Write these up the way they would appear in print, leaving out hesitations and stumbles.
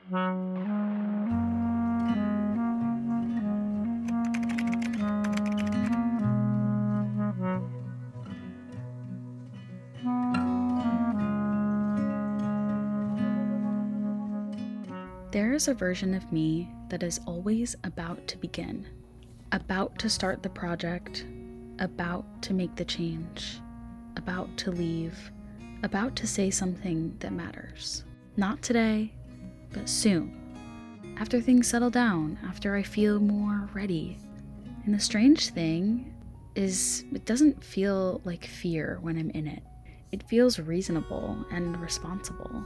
There is a version of me that is always about to begin, about to start the project, about to make the change, about to leave, about to say something that matters. Not today, but soon. After things settle down, after I feel more ready. And the strange thing is, it doesn't feel like fear when I'm in it. It feels reasonable and responsible.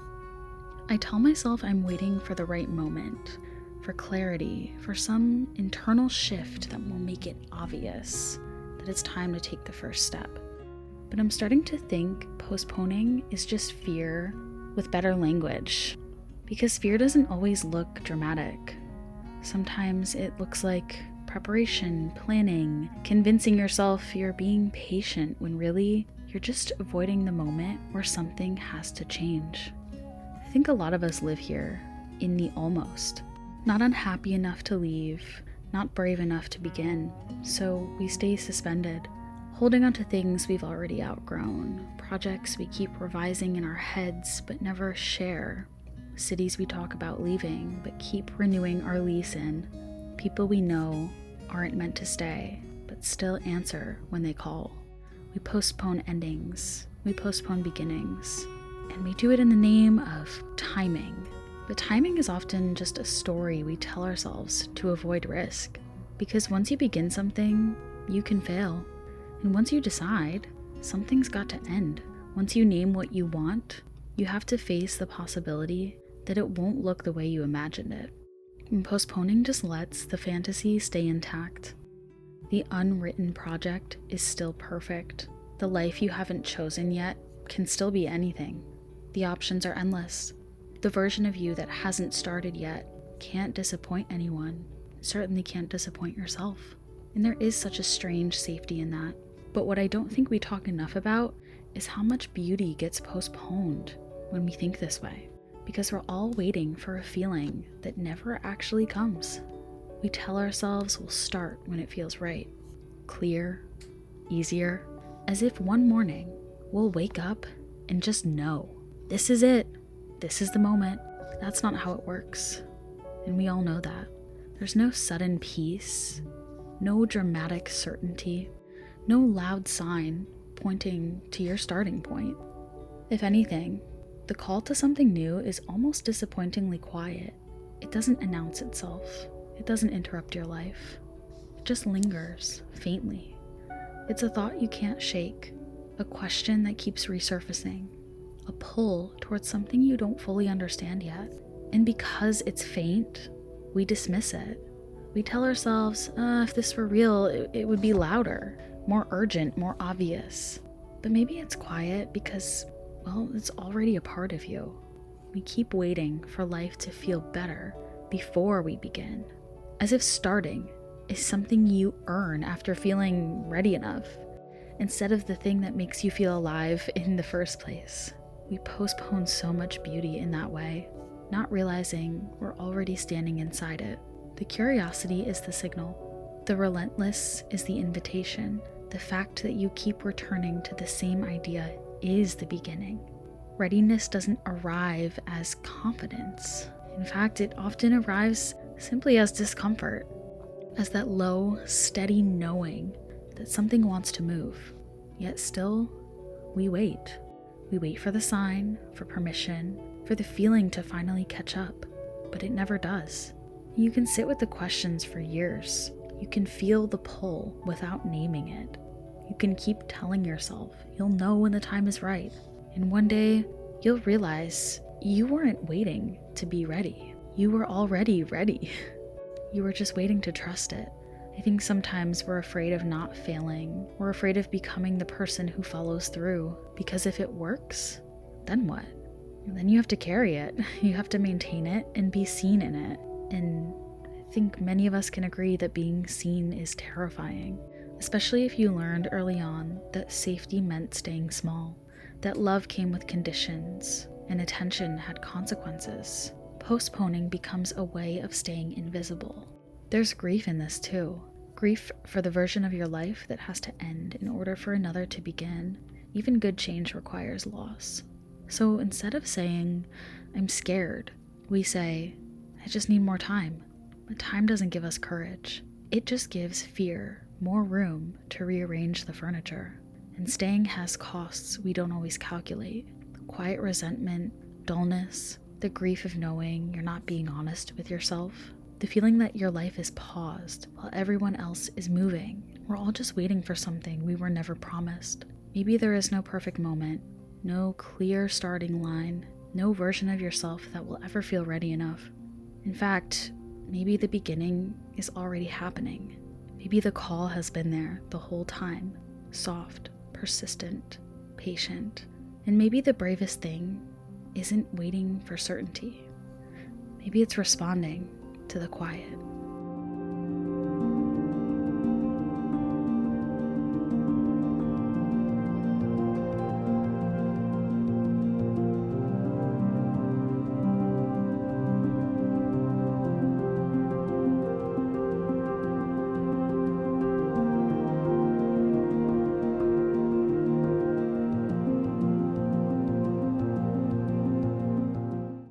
I tell myself I'm waiting for the right moment, for clarity, for some internal shift that will make it obvious that it's time to take the first step. But I'm starting to think postponing is just fear with better language, because fear doesn't always look dramatic. Sometimes it looks like preparation, planning, convincing yourself you're being patient when really you're just avoiding the moment where something has to change. I think a lot of us live here in the almost. Not unhappy enough to leave, not brave enough to begin, so we stay suspended, holding on to things we've already outgrown, projects we keep revising in our heads but never share, cities we talk about leaving but keep renewing our lease in, people we know aren't meant to stay but still answer when they call. We postpone endings, we postpone beginnings, and we do it in the name of timing. But timing is often just a story we tell ourselves to avoid risk. Because once you begin something, you can fail. And once you decide, something's got to end. Once you name what you want, you have to face the possibility that it won't look the way you imagined it. And postponing just lets the fantasy stay intact. The unwritten project is still perfect. The life you haven't chosen yet can still be anything. The options are endless. The version of you that hasn't started yet can't disappoint anyone, certainly can't disappoint yourself. And there is such a strange safety in that. But what I don't think we talk enough about is how much beauty gets postponed when we think this way. Because we're all waiting for a feeling that never actually comes. We tell ourselves we'll start when it feels right. Clear, easier, as if one morning we'll wake up and just know. This is it. This is the moment. That's not how it works. And we all know that. There's no sudden peace, no dramatic certainty, no loud sign pointing to your starting point. If anything, the call to something new is almost disappointingly quiet. It doesn't announce itself. It doesn't interrupt your life. It just lingers, faintly. It's a thought you can't shake, a question that keeps resurfacing, a pull towards something you don't fully understand yet. And because it's faint, we dismiss it. We tell ourselves, if this were real, it would be louder, more urgent, more obvious. But maybe it's quiet because, well, it's already a part of you. We keep waiting for life to feel better before we begin, as if starting is something you earn after feeling ready enough, instead of the thing that makes you feel alive in the first place. We postpone so much beauty in that way, not realizing we're already standing inside it. The curiosity is the signal. The relentless is the invitation. The fact that you keep returning to the same idea is the beginning. Readiness doesn't arrive as confidence. In fact, it often arrives simply as discomfort, as that low, steady knowing that something wants to move. Yet still, we wait. We wait for the sign, for permission, for the feeling to finally catch up, but it never does. You can sit with the questions for years. You can feel the pull without naming it. You can keep telling yourself you'll know when the time is right. And one day, you'll realize you weren't waiting to be ready. You were already ready. You were just waiting to trust it. I think sometimes we're afraid of not failing. We're afraid of becoming the person who follows through. Because if it works, then what? Then you have to carry it. You have to maintain it and be seen in it. And I think many of us can agree that being seen is terrifying, especially if you learned early on that safety meant staying small, that love came with conditions and attention had consequences, postponing becomes a way of staying invisible. There's grief in this too. Grief for the version of your life that has to end in order for another to begin. Even good change requires loss. So instead of saying, I'm scared, we say, I just need more time. But time doesn't give us courage. It just gives fear more room to rearrange the furniture. And staying has costs we don't always calculate. Quiet resentment, dullness, the grief of knowing you're not being honest with yourself, the feeling that your life is paused while everyone else is moving. We're all just waiting for something we were never promised. Maybe there is no perfect moment, no clear starting line, no version of yourself that will ever feel ready enough. In fact, maybe the beginning is already happening. Maybe the call has been there the whole time, soft, persistent, patient. And maybe the bravest thing isn't waiting for certainty. Maybe it's responding to the quiet.